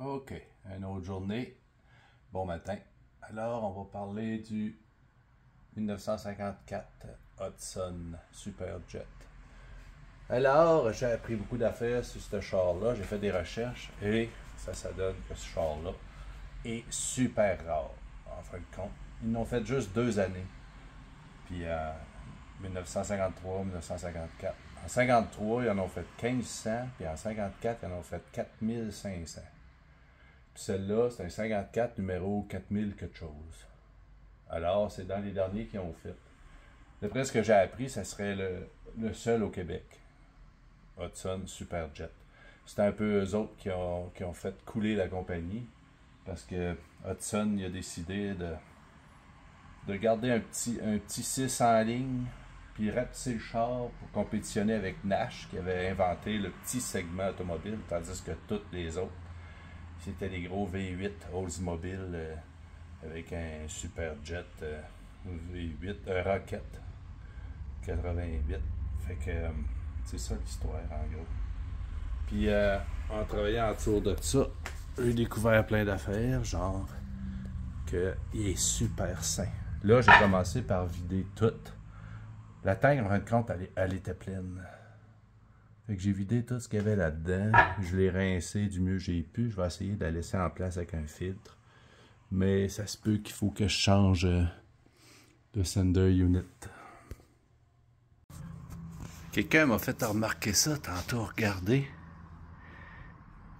Ok, une autre journée. Bon matin. Alors, on va parler du 1954 Hudson Superjet. Alors, j'ai appris beaucoup d'affaires sur ce char-là. J'ai fait des recherches et ça donne que ce char-là est super rare. En fin de compte, ils n'ont fait juste 2 années. Puis en 1953, 1954. En 53, ils en ont fait 1500, puis en 54, ils en ont fait 4500. Puis celle-là, c'est un 54 numéro 4000 quelque chose. Alors, c'est dans les derniers qu'ils ont fait. D'après ce que j'ai appris, ça serait le seul au Québec. Hudson Superjet. C'est un peu eux autres qui ont fait couler la compagnie. Parce que Hudson, il a décidé de garder un petit 6 en ligne, puis rapetisser le char pour compétitionner avec Nash, qui avait inventé le petit segment automobile, tandis que toutes les autres, c'était des gros V8 Oldsmobile avec un Superjet V8, un Rocket 88. Fait que c'est ça l'histoire en gros. Puis en travaillant autour de ça, j'ai découvert plein d'affaires, genre qu'il est super sain. Là, j'ai commencé par vider tout. La tank, en fin de compte, elle était pleine. Fait que j'ai vidé tout ce qu'il y avait là-dedans. Je l'ai rincé du mieux que j'ai pu. Je vais essayer de la laisser en place avec un filtre. Mais ça se peut qu'il faut que je change de sender unit. Quelqu'un m'a fait remarquer ça tantôt, regardez.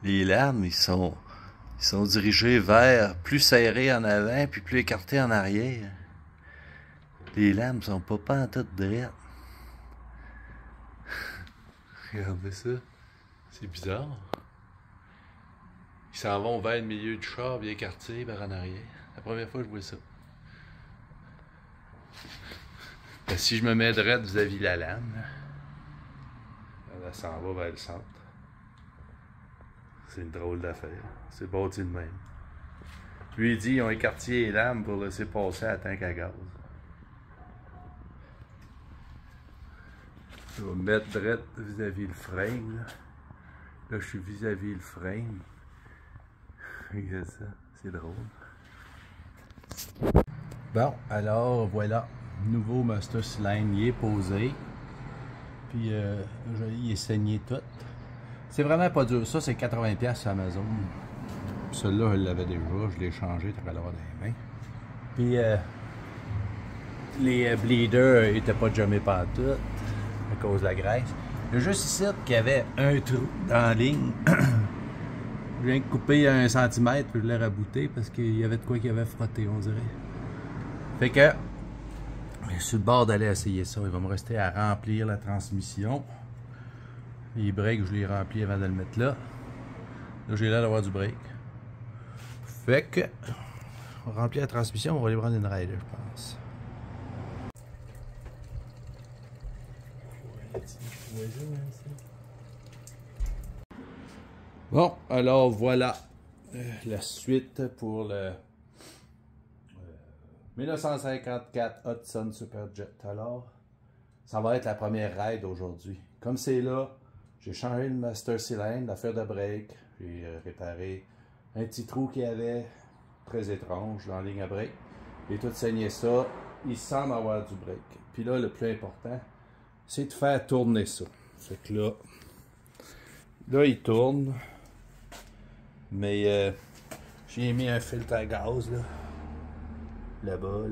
Les lames, ils sont dirigés vers plus serrés en avant puis plus écartés en arrière. Les lames sont pas pantoute droites. Regardez ça. C'est bizarre. Ils s'en vont vers le milieu du char, bien écartés vers en arrière. La première fois que je vois ça. Ben, si je me mets droite vis-à-vis la lame, elle s'en va vers le centre. C'est une drôle d'affaire. C'est bâti de même. Lui, il dit qu'ils ont écarté les lames pour laisser passer la tank à gaz. Je vais me mettre droite vis-à-vis le frame. Là, je suis vis-à-vis le frame. Regarde ça, c'est drôle. Bon, alors voilà. Nouveau Master Cylinder, il est posé. Puis il est saigné tout. C'est vraiment pas dur. Ça, c'est 80$ sur Amazon. Celui-là, je l'avais déjà. Je l'ai changé tout à l'heure dans les mains. Puis les bleeders n'étaient pas jamais pantoute à cause de la graisse. Il y a juste ici qu'il y avait un trou dans la ligne. Je viens de couper 1 cm, puis je l'ai rabouté parce qu'il y avait de quoi qui avait frotté, on dirait. Fait que je suis sur le bord d'aller essayer ça. Il va me rester à remplir la transmission. Les breaks, je les remplis avant de le mettre là. Là, j'ai l'air d'avoir du break. Fait que on remplit la transmission, on va aller prendre une ride, je pense. Bon, alors voilà la suite pour le 1954 Hudson Superjet. Alors, ça va être la première ride aujourd'hui. Comme c'est là, j'ai changé le master cylinder, l'affaire de break. J'ai réparé un petit trou qu'il y avait, très étrange, dans la ligne à break. J'ai tout saigné ça. Il semble avoir du break. Puis là, le plus important, c'est de faire tourner ça. Fait que là il tourne. Mais j'ai mis un filtre à gaz là-bas.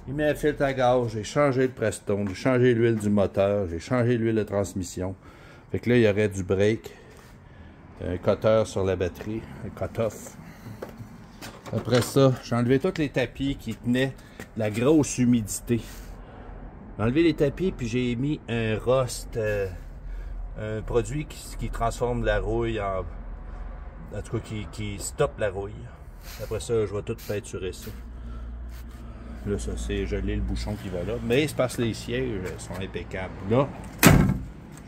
J'ai mis un filtre à gaz, j'ai changé le Preston, j'ai changé l'huile du moteur, j'ai changé l'huile de transmission. Fait que là, il y aurait du break, un cutter sur la batterie, un cut-off. Après ça, j'ai enlevé tous les tapis qui tenaient la grosse humidité. J'ai enlevé les tapis, puis j'ai mis un rust, un produit qui transforme la rouille en tout cas, qui stoppe la rouille. Après ça, je vais tout peinturer ça. Là, ça, c'est gelé le bouchon qui va là. Mais c'est parce que les sièges sont impeccables. Là,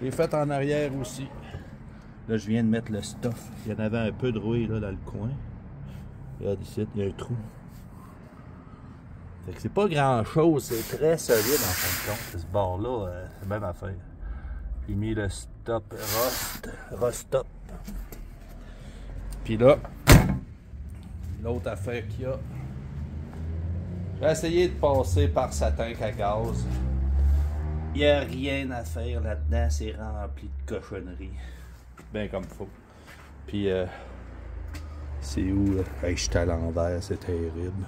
j'ai fait en arrière aussi. Là, je viens de mettre le stuff. Il y en avait un peu de rouille là, dans le coin. Regarde ici, il y a un trou. Fait que c'est pas grand chose, c'est très solide en fin de compte. Ce bord-là, c'est la même affaire. J'ai mis le stop rust top. Puis là, l'autre affaire qu'il y a, j'ai essayé de passer par sa tank à gaz. Il n'y a rien à faire là-dedans, c'est rempli de cochonneries. Bien comme il faut. Puis, c'est où, là? Hey, je suis à l'envers, c'est terrible.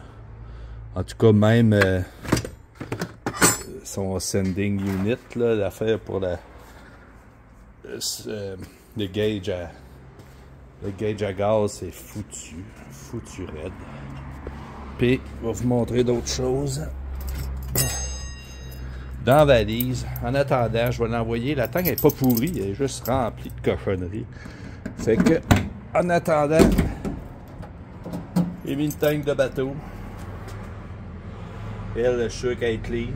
En tout cas, même son sending unit, l'affaire pour le gauge à gaz, c'est foutu raide. Puis, je vais vous montrer d'autres choses. Dans la valise, en attendant, je vais l'envoyer. La tank n'est pas pourrie, elle est juste remplie de cochonneries. Fait que, en attendant, j'ai mis une tank de bateau. Elle, je suis sûr qu'elle est clean.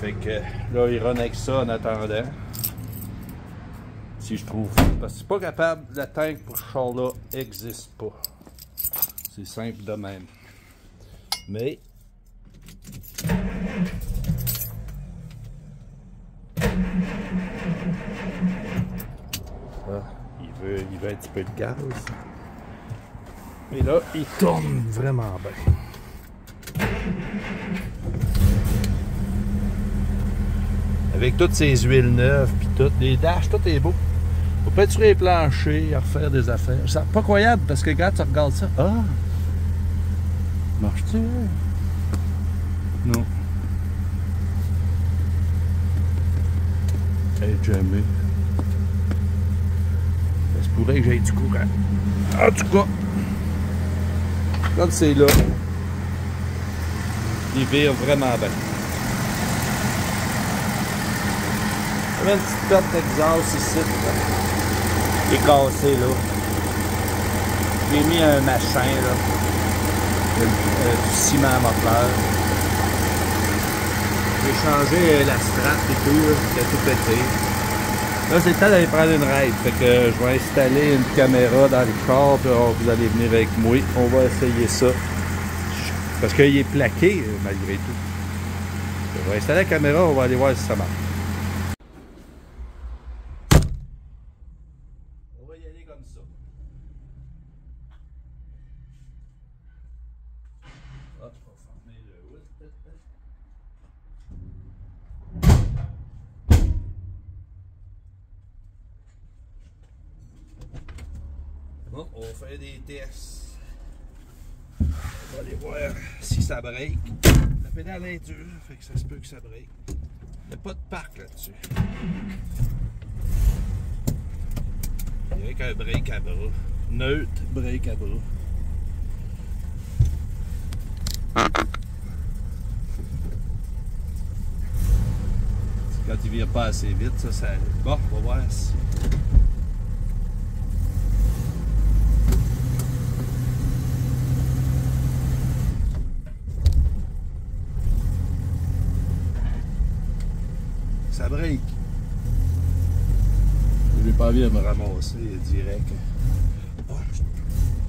Fait que là, il run avec ça en attendant. Si je trouve. Parce que c'est pas capable, la tank pour ce char-là n'existe pas. C'est simple de même. Mais. Ah, il veut un petit peu de gaz. Mais là, il tourne vraiment bien. Avec toutes ces huiles neuves, puis toutes les dashs, tout est beau. Faut peinturer les planchers, refaire des affaires. C'est pas croyable parce que quand tu regardes ça, ah! Marche-tu? Non. Hey, jamais. Ça se pourrait que j'aille du courant. En tout cas, quand c'est là, il vire vraiment bien. Il y a une petite perte d'exhaust ici. Il est cassé là. J'ai mis un machin là. Du ciment à moteur. J'ai changé la strate et tout, c'était tout pété. Là, c'est le temps d'aller prendre une ride. Fait que je vais installer une caméra dans le char, puis vous allez venir avec moi. On va essayer ça. Parce qu'il est plaqué, malgré tout. Je vais installer la caméra, on va aller voir si ça marche. On va y aller comme ça. Ah, je vais fermer le hood. Bon, on va faire des tests. On va aller voir si ça break. La pédale est dure, fait que ça se peut que ça break. Il n'y a pas de parc là-dessus. Il n'y a qu'un break à bras. Neutre break à bras. Quand il vire pas assez vite, ça arrive. Bon, on va voir si. Ça break. Je n'ai pas envie de me ramasser direct. Oh,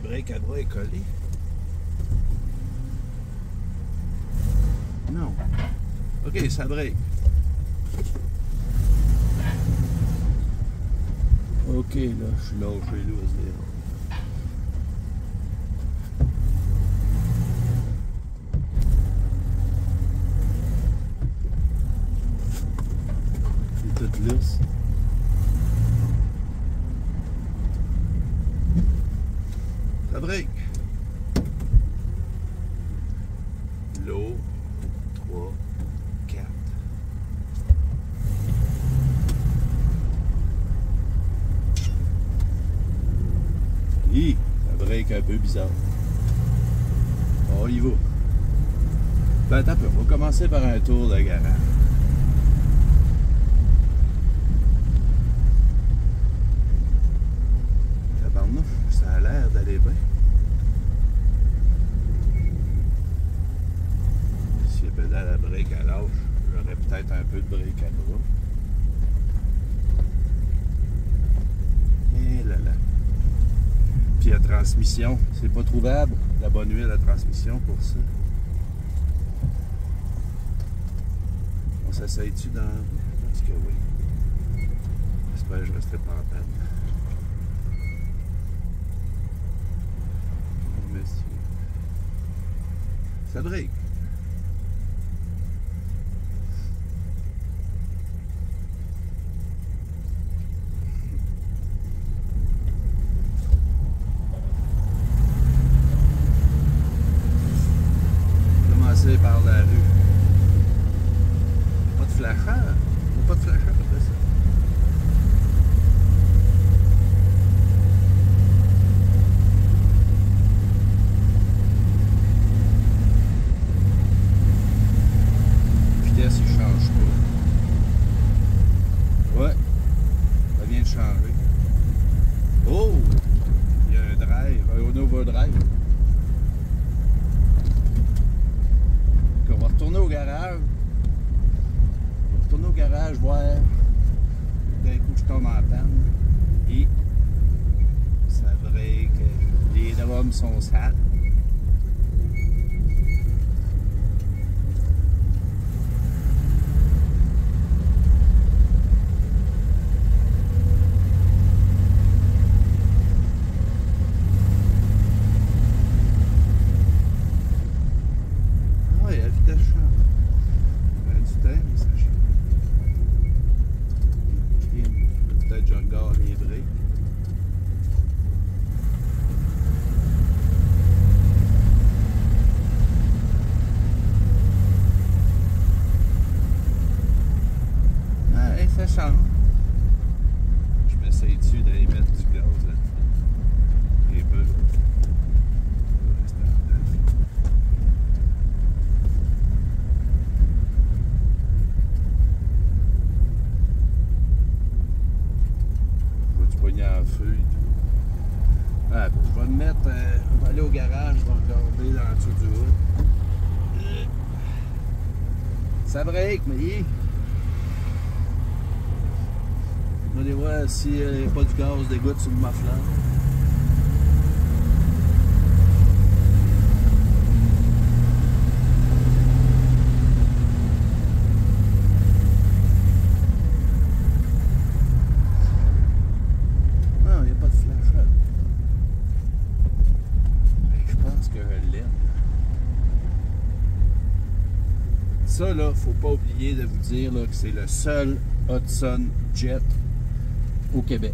le break à bras est collé. Non. Ok, ça break. Ok, là, je suis lâché là, c'est tout lisse. Ça break. L'eau, 3, 4. Hi, ça break un peu bizarre. On y va. Ben, attends un peu, on va commencer par un tour de garage. Ça a l'air d'aller bien. Si la pédale à break à lâche, j'aurais peut-être un peu de break à bras. Et là là. Puis la transmission, c'est pas trouvable, la bonne huile à transmission pour ça. On s'essaye-tu dans... Je pense que oui. J'espère que je resterai pas en panne. Ça break. Commencer par la rue. Pas de flasheur. Pas de flasheur après ça. Vitesse, il change pas. Ouais, ça vient de changer. Oh! Il y a un drive, un overdrive. On va retourner au garage. On va retourner au garage voir d'un coup je tombe en panne. Et ça break. Les drums sont sales. Peut-être je regarde les breaks. Ouais, ça change. Je m'essaye dessus d'aller mettre du gaz là-dedans. Et peu. En feu et tout. Ah, je vais me mettre, je vais aller au garage, je vais regarder dans le dessous du hood. Ça break, mais je vais aller voir s'il n'y a pas du gaz des gouttes sur le muffler. Ça, là, faut pas oublier de vous dire là, que c'est le seul Hudson Jet au Québec.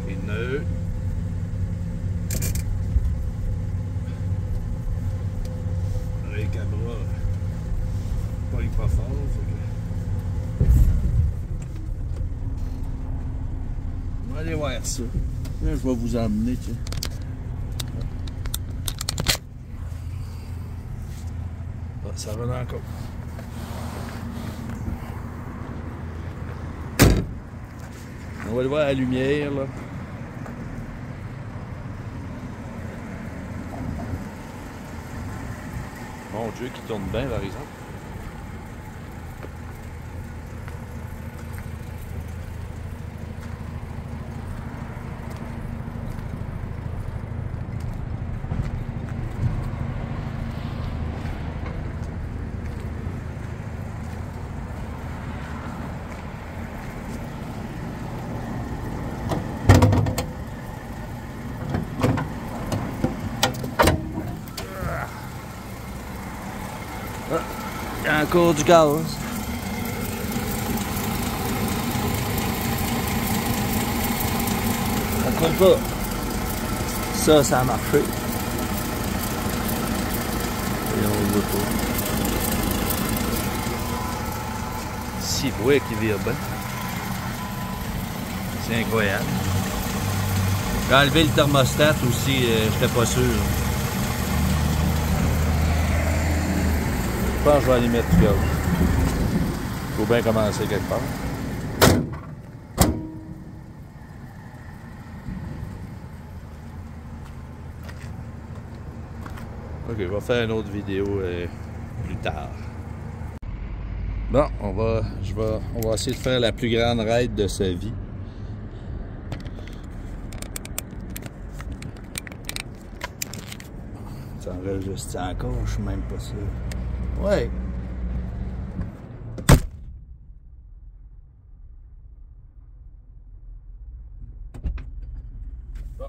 Et neutre. Les cabras, pas fort. Fait que... On va aller voir ça. Là, je vais vous emmener, tu sais. Ça va encore. On va le voir à la lumière là. Mon Dieu, qui tourne bien par exemple. Il y a encore du gaz. Ça compte pas. Ça a marché. Et on le voit pas. Si, ouais, qui vire bien. C'est incroyable. J'ai enlevé le thermostat aussi, j'étais pas sûr. Je pense que je vais aller mettre du gaz. Faut bien commencer quelque part. Ok, je vais faire une autre vidéo plus tard. Bon, on va essayer de faire la plus grande raid de sa vie. Ça enregistre encore, je suis même pas sûr. Ouais. Bon.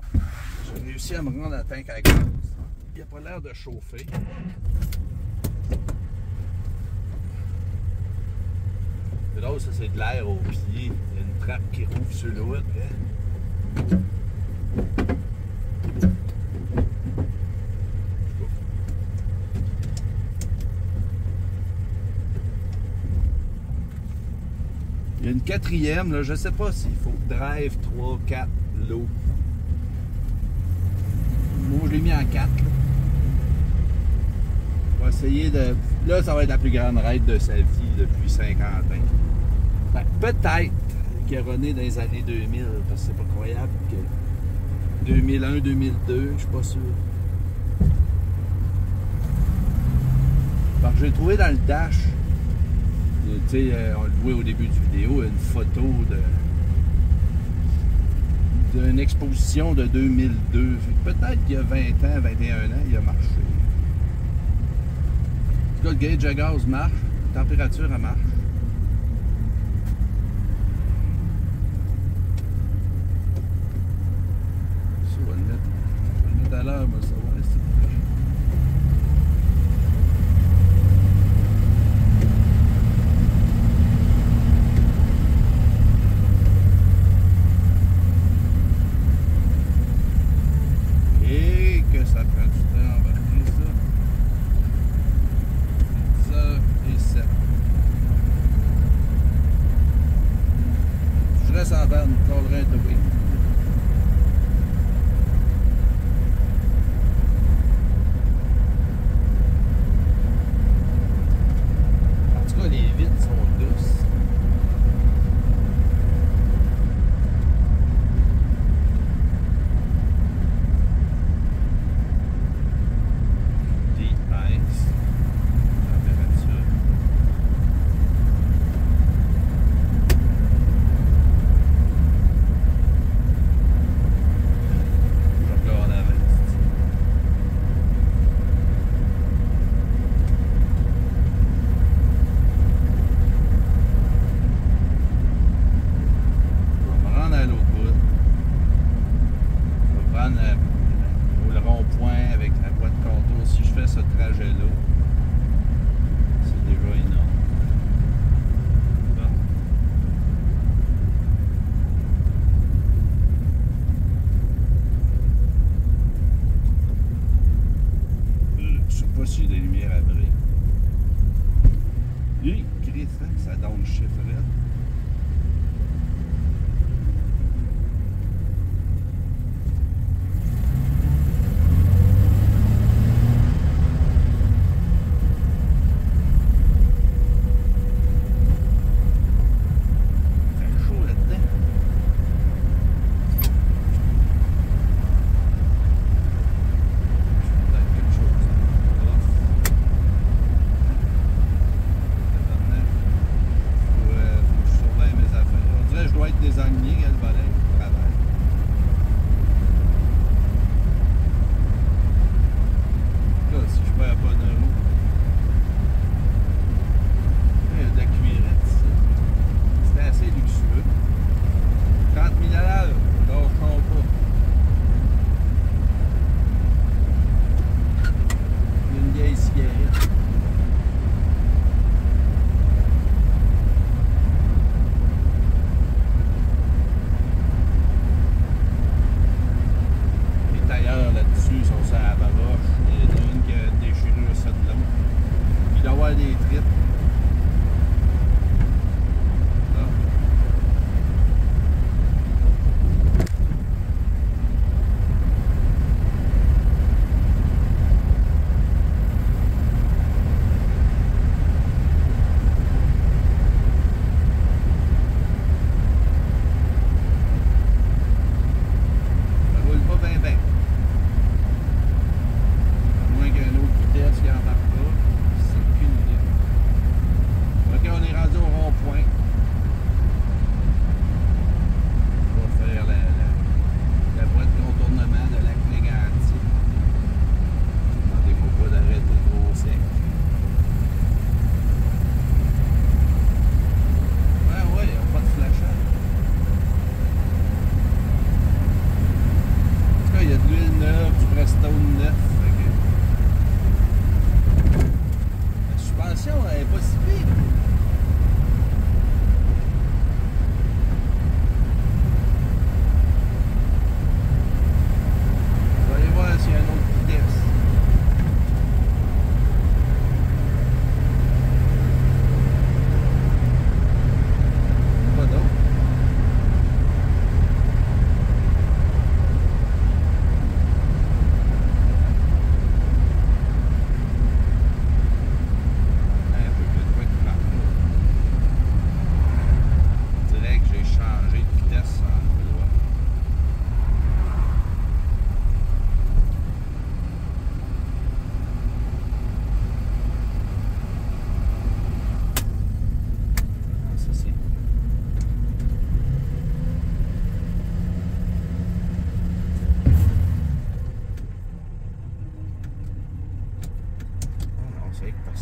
réussi à me rendre à la tank à gaz. Il n'a pas l'air de chauffer. C'est drôle, ça c'est de l'air au pied. Il y a une trappe qui rouvre sur l'autre. Hein? Il y a une quatrième, là, je sais pas s'il faut drive 3, 4, low. Moi, je l'ai mis en 4. Là. On va essayer de... Là, ça va être la plus grande raid de sa vie depuis 50 ans. Ben, peut-être qu'il a runné dans les années 2000, parce que c'est pas croyable que 2001, 2002, je suis pas sûr. Parce que j'ai trouvé dans le dash, tu sais, on le voit au début du vidéo, une photo d'une exposition de 2002. Peut-être qu'il y a 20 ans, 21 ans, il a marché. En tout cas, le gauge à gaz marche, la température elle marche. Ça va le mettre à l'heure, moi, ça va rester proche. Ça prend du temps à embarquer ça. 10h07. Je reste en bas, nous collerons un topic. En tout cas, les vitres sont douces. Si j'ai des lumières à briller. Oui, Christ, hein, ça donne chiffre.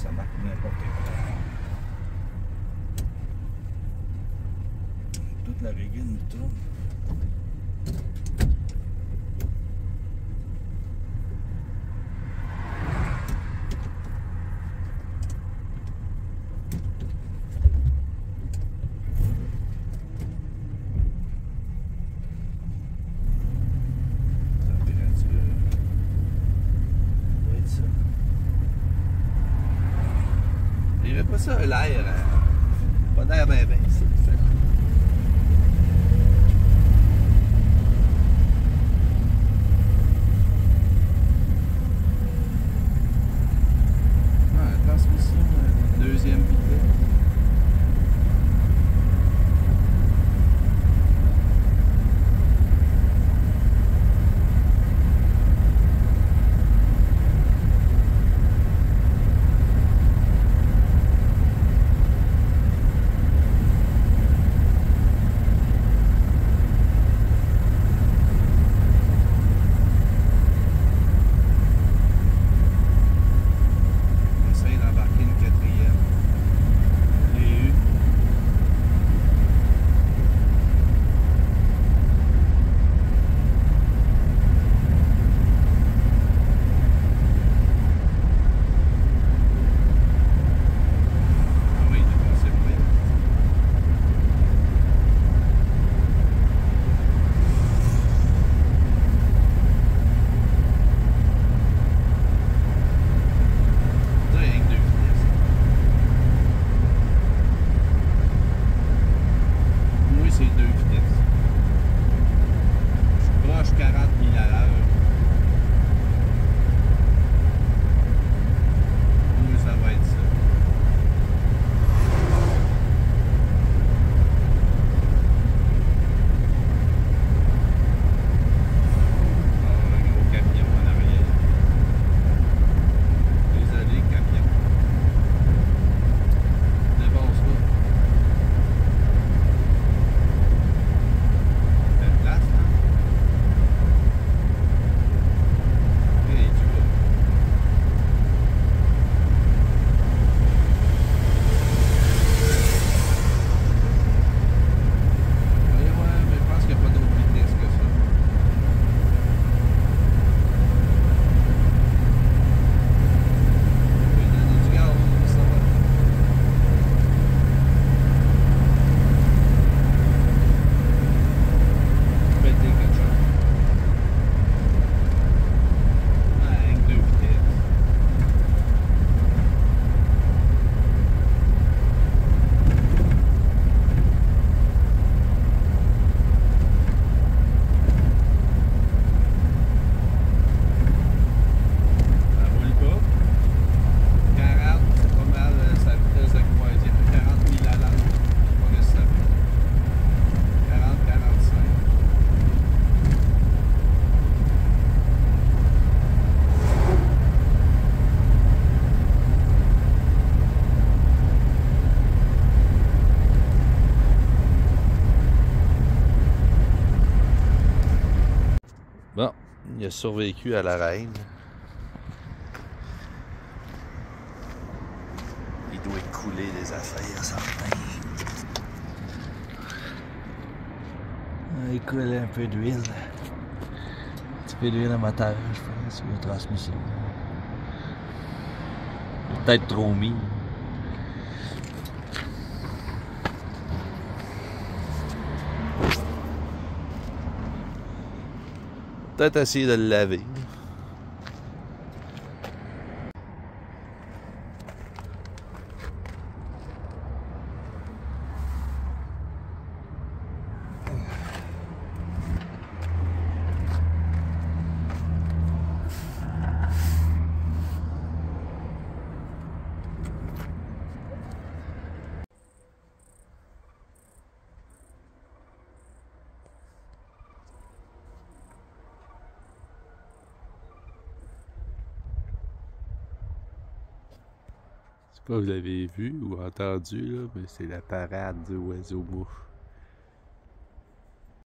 ça marque n'importe quoi. Toute la régine tourne. Il n'y avait pas ça, l'air. Pas d'air bien, bien. Transmission, deuxième vitesse. Bon, il a survécu à la reine. Il doit couler des affaires, certains. Il coule un peu d'huile. Un petit peu d'huile à moteur, je pense, sur la transmission. Peut-être trop mis. Peut-être essayer de le laver. Je sais pas si vous avez vu ou entendu, là, mais c'est la parade du oiseau-mouche.